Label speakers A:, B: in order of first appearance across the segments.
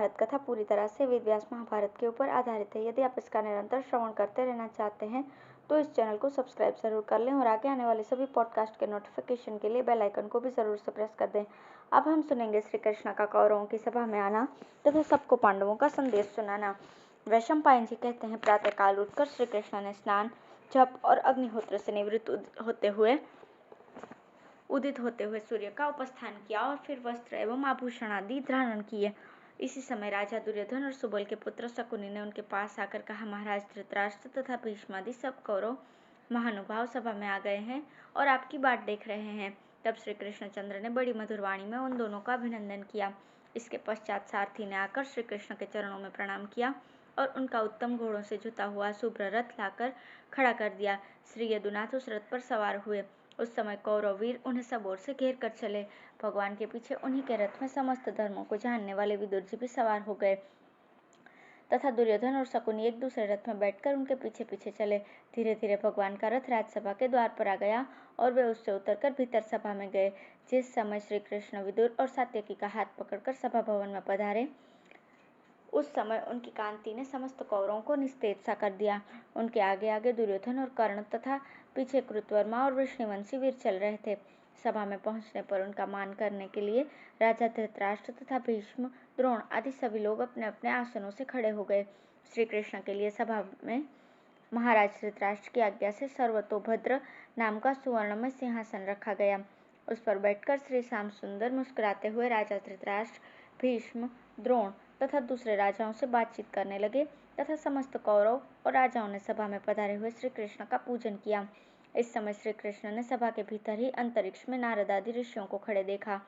A: महाभारत कथा पूरी तरह से वेद व्यास महाभारत के ऊपर आधारित है। यदि आप इसका निरंतर श्रवण करते रहना चाहते हैं तो इस चैनल को सब्सक्राइब जरूर कर लें और आगे आने वाले सभी पॉडकास्ट के नोटिफिकेशन के लिए बेल आइकन को भी जरूर से प्रेस कर दें। अब हम सुनेंगे श्री कृष्ण का कौरवों की सभा में आना तथा सबको पांडवों का संदेश सुनाना। वैशंपायन जी कहते हैं, प्रातःकाल उठकर श्री कृष्ण ने स्नान, जप और अग्निहोत्र से निवृत्त उदित होते हुए सूर्य का उपस्थान किया और फिर वस्त्र एवं आभूषण आदि धारण किए। इसी समय राजा दुर्योधन और सुबल के पुत्र शकुनि ने उनके पास आकर कहा, महाराज धृतराष्ट्र तथा भीष्म आदि सब कौरव महानुभाव सभा में आ गए हैं और आपकी बाट देख रहे हैं। तब श्री कृष्णचंद्र ने बड़ी मधुर वाणी में उन दोनों का अभिनंदन किया। इसके पश्चात सारथी ने आकर श्री कृष्ण के चरणों में प्रणाम किया और उनका उत्तम घोड़ों से जुता हुआ शुभ्र रथ लाकर खड़ा कर दिया। श्री यदुनाथ उस रथ पर सवार हुए। उस समय कौरव वीर उन्हें सब ओर से घेर कर चले। भगवान के पीछे उन्हीं के रथ में समस्त धर्मों को जानने वाले विदुर जी भी सवार हो गए तथा दुर्योधन और शकुनि एक दूसरे रथ में बैठकर उनके पीछे पीछे चले। धीरे धीरे भगवान का रथ राजसभा के द्वार पर आ गया और वे उससे उतरकर भीतर सभा में गए। जिस समय श्री कृष्ण विदुर और सात्यकी का हाथ पकड़कर सभा भवन में पधारे, उस समय उनकी कांति ने समस्त कौरवों को निस्तेज सा कर दिया। उनके आगे आगे दुर्योधन और कर्ण तथा पीछे कृतवर्मा और वृष्णिवंशी वीर चल रहे थे। सभा में पहुंचने पर उनका मान करने के लिए राजा धृतराष्ट्र तथा भीष्म, द्रोण आदि सभी लोग अपने अपने आसनों से खड़े हो गए। श्री कृष्ण के लिए सभा में महाराज धृतराष्ट्र की आज्ञा से सर्वतोभद्र नाम का सुवर्ण में सिंहासन रखा गया। उस पर बैठकर श्री श्याम सुंदर मुस्कुराते हुए राजा धृतराष्ट्र, भीष्म, द्रोण तथा दूसरे राजाओं से बातचीत करने लगे तथा समस्त कौरव और राजाओं ने सभा में पधारे हुए श्री कृष्ण का पूजन किया। इस समय श्री कृष्ण ने सभा के भीतर ही अंतरिक्ष में नारद आदि ऋषियों को खड़े देखा।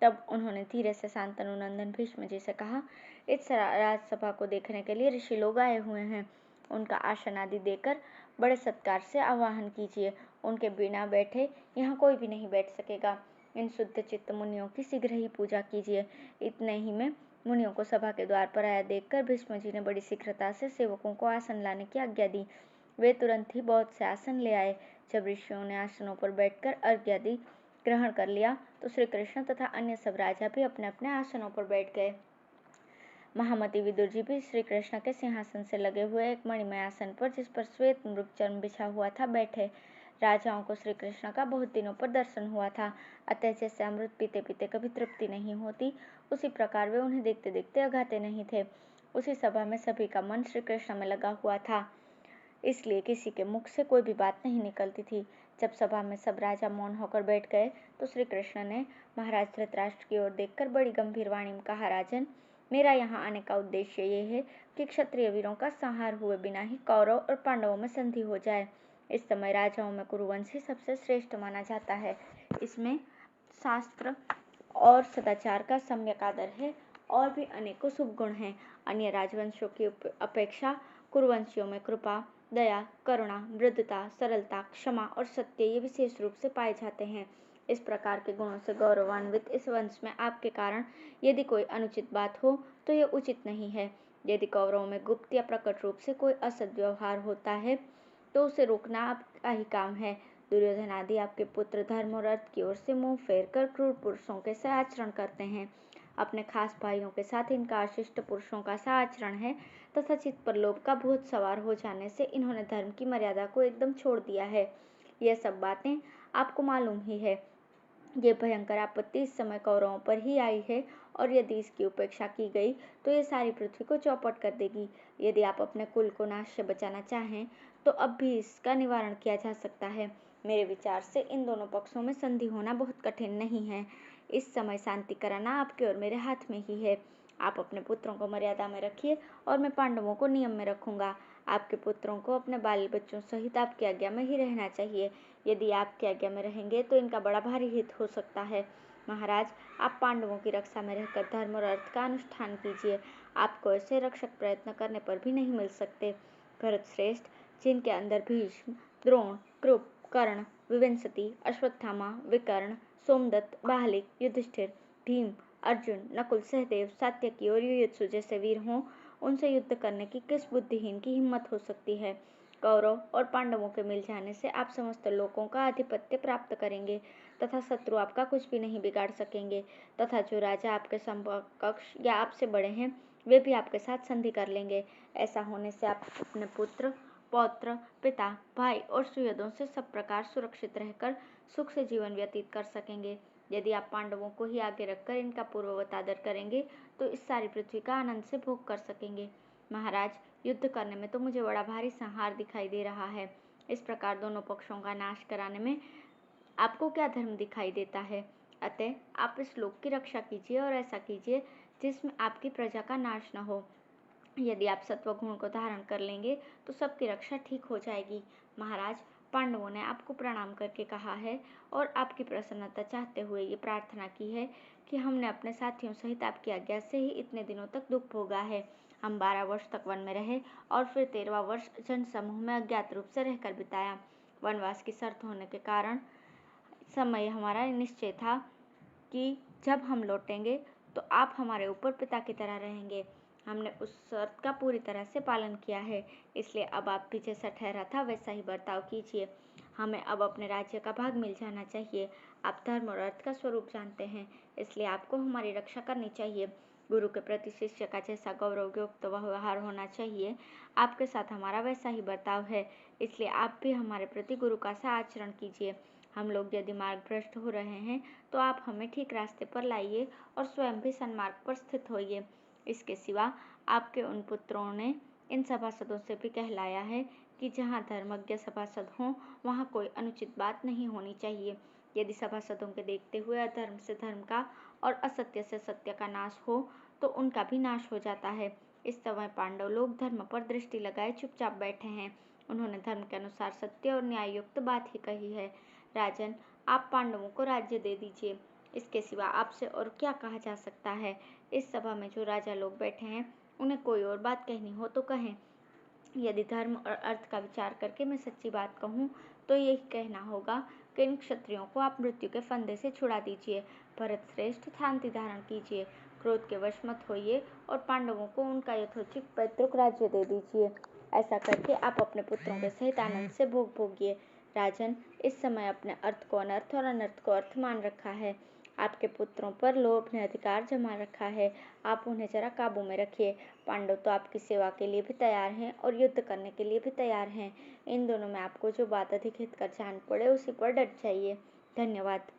A: तब उन्होंने धीरे से शांतनु नंदन भीष्म जी से कहा, इस राजसभा को देखने के लिए ऋषि लोग आए हुए हैं। उनका आसन आदि देकर बड़े सत्कार से आवाहन कीजिए। उनके बिना बैठे यहाँ कोई भी नहीं बैठ सकेगा। इन शुद्ध चित्त मुनियों की शीघ्र ही पूजा कीजिए। इतने ही में मुनियों को सभा के द्वार पर आया देखकर भीष्म जी ने बड़ी शीघ्रता से सेवकों को आसन लाने की आज्ञा दी। वे तुरंत ही बहुत से आसन ले आए। जब ऋषियों ने आसनों पर बैठकर अर्घ्य आदि ग्रहण कर लिया तो श्री कृष्ण तथा अन्य सब राजा भी अपने अपने आसनों पर बैठ गए। महामती विदुर जी भी श्री कृष्ण के सिंहासन से लगे हुए एक मणिमय आसन पर, जिस पर श्वेत मृग चर्म बिछा हुआ था, बैठे। राजाओं को श्री कृष्ण का बहुत दिनों पर दर्शन हुआ था, अतः जैसे अमृत पीते पीते कभी तृप्ति नहीं होती, उसी प्रकार वे उन्हें देखते देखते अघाते नहीं थे। उसी सभा में सभी का मन श्री कृष्ण में लगा हुआ था, इसलिए किसी के मुख से कोई भी बात नहीं निकलती थी। जब सभा में सब राजा मौन होकर बैठ गए तो श्री कृष्ण ने महाराज धृतराष्ट्र की ओर देखकर बड़ी गंभीर वाणी में कहा, राजन, मेरा यहाँ आने का उद्देश्य ये है कि क्षत्रिय वीरों का संहार हुए बिना ही कौरव और पांडवों में संधि हो जाए। इस समय राजाओं में कुरुवंश ही सबसे श्रेष्ठ माना जाता है। इसमें शास्त्र और सदाचार का सम्यक आदर है और भी अनेकों शुभ गुण हैं। अन्य राजवंशों की अपेक्षा कुरुवंशियों में कृपा, दया, करुणा, मृदुता, सरलता, क्षमा और सत्य ये विशेष रूप से पाए जाते हैं। इस प्रकार के गुणों से गौरवान्वित इस वंश में आपके कारण यदि कोई अनुचित बात हो तो यह उचित नहीं है। यदि कौरवों में गुप्त या प्रकट रूप से कोई असद व्यवहार होता है तो उसे रोकना आपका ही काम है। दुर्योधन आदि आपके पुत्र धर्म और अर्थ की ओर से मुंह फेर कर क्रूर पुरुषों के से आचरण करते हैं। अपने खास भाइयों के साथ इनका अशिष्ट पुरुषों का सा आचरण है तथा चित्त पर लोभ का भूत सवार हो जाने से इन्होंने धर्म की मर्यादा को एकदम छोड़ दिया है। यह सब बातें आपको मालूम ही है। ये भयंकर आपत्ति इस समय कौरवों पर ही आई है और यदि इसकी उपेक्षा की गई तो ये सारी पृथ्वी को चौपट कर देगी। यदि आप अपने कुल को नाश से बचाना चाहें तो अब भी इसका निवारण किया जा सकता है। मेरे विचार से इन दोनों पक्षों में संधि होना बहुत कठिन नहीं है। इस समय शांति कराना आपके और मेरे हाथ में ही है। आप अपने पुत्रों को मर्यादा में रखिए और मैं पांडवों को नियम में रखूंगा। आपके पुत्रों को अपने बाल बच्चों सहित आपकी आज्ञा में ही रहना चाहिए। यदि आपकी आज्ञा में रहेंगे तो इनका बड़ा भारी हित हो सकता है। महाराज, आप पांडवों की रक्षा में रहकर धर्म और अर्थ का अनुष्ठान कीजिए। आपको ऐसे रक्षक प्रयत्न करने पर भी नहीं मिल सकते। भरत श्रेष्ठ, जिनके अंदर भीष्म, द्रोण, कृप, कर्ण, विवंसति, अश्वत्थामा, विकर्ण, सोमदत्त, बाहलिक, युधिष्ठिर, भीम, अर्जुन, नकुल, सहदेव, सात्यकी और युयुत्सु जैसे वीर हों, उनसे युद्ध करने की किस बुद्धिहीन की हिम्मत हो सकती है। कौरव और पांडवों के मिल जाने से आप समस्त लोकों का आधिपत्य प्राप्त करेंगे तथा शत्रु आपका कुछ भी नहीं बिगाड़ सकेंगे तथा जो राजा आपके समकक्ष या आपसे बड़े हैं वे भी आपके साथ संधि कर लेंगे। ऐसा होने से आप अपने पुत्र, पौत्र, पिता, भाई और सुहृदों से सब प्रकार सुरक्षित रहकर सुख से जीवन व्यतीत कर सकेंगे। यदि आप पांडवों को ही आगे रखकर इनका पूर्ववत आदर करेंगे तो इस सारी पृथ्वी का आनंद से भोग कर सकेंगे। महाराज, युद्ध करने में तो मुझे बड़ा भारी संहार दिखाई दे रहा है। इस प्रकार दोनों पक्षों का नाश कराने में आपको क्या धर्म दिखाई देता है? अतः आप इस लोक की रक्षा कीजिए और ऐसा कीजिए जिसमें आपकी प्रजा का नाश न हो। यदि आप सत्व गुण को धारण कर लेंगे तो सबकी रक्षा ठीक हो जाएगी। महाराज, पांडवों ने आपको प्रणाम करके कहा है और आपकी प्रसन्नता चाहते हुए ये प्रार्थना की है कि हमने अपने साथियों सहित आपकी आज्ञा से ही इतने दिनों तक दुख भोगा है। हम 12 वर्ष तक वन में रहे और फिर 13वां वर्ष जन समूह में अज्ञात रूप से रहकर बिताया। वनवास की शर्त होने के कारण समय हमारा निश्चय था कि जब हम लौटेंगे तो आप हमारे ऊपर पिता की तरह रहेंगे। हमने उस शर्त का पूरी तरह से पालन किया है, इसलिए अब आप भी जैसा ठहरा था वैसा ही बर्ताव कीजिए। हमें अब अपने राज्य का भाग मिल जाना चाहिए। आप धर्म और अर्थ का स्वरूप जानते हैं, इसलिए आपको हमारी रक्षा करनी चाहिए। गुरु के प्रति शिष्य का जैसा गौरवयुक्त व्यवहार होना चाहिए, आपके साथ हमारा वैसा ही बर्ताव है, इसलिए आप भी हमारे प्रति गुरु का सा आचरण कीजिए। हम लोग यदि मार्ग भ्रष्ट हो रहे हैं तो आप हमें ठीक रास्ते पर लाइए और स्वयं भी सन्मार्ग पर स्थित होइए। इसके सिवा आपके उन पुत्रों ने इन सभासदों से भी कहलाया है कि जहाँ धर्मज्ञ सभासद हों वहाँ कोई अनुचित बात नहीं होनी चाहिए। यदि सभासदों के देखते हुए अधर्म से धर्म का और असत्य से सत्य का नाश हो तो उनका भी नाश हो जाता है। इस समय पांडव लोग धर्म पर दृष्टि लगाए चुपचाप बैठे हैं। उन्होंने धर्म के अनुसार सत्य और न्याययुक्त बात ही कही है। राजन, आप पांडवों को राज्य दे दीजिए। इसके सिवा आपसे और क्या कहा जा सकता है? इस सभा में जो राजा लोग बैठे हैं उन्हें कोई और बात कहनी हो तो कहें। यदि धर्म और अर्थ का विचार करके मैं सच्ची बात कहूँ तो यही कहना होगा कि इन क्षत्रियों को आप मृत्यु के फंदे से छुड़ा दीजिए। भरत श्रेष्ठ, शांति धारण कीजिए, क्रोध के वश मत होइए और पांडवों को उनका यथोचित पैतृक राज्य दे दीजिए। ऐसा करके आप अपने पुत्रों के सहित आनंद से भोग भोगिए। राजन, इस समय अपने अर्थ को अनर्थ और अनर्थ को अर्थ मान रखा है। आपके पुत्रों पर लोभ ने अधिकार जमा रखा है, आप उन्हें जरा काबू में रखिए। पांडव तो आपकी सेवा के लिए भी तैयार हैं और युद्ध करने के लिए भी तैयार हैं। इन दोनों में आपको जो बात अधिक हितकर जान पड़े उसी पर डट जाइए। धन्यवाद।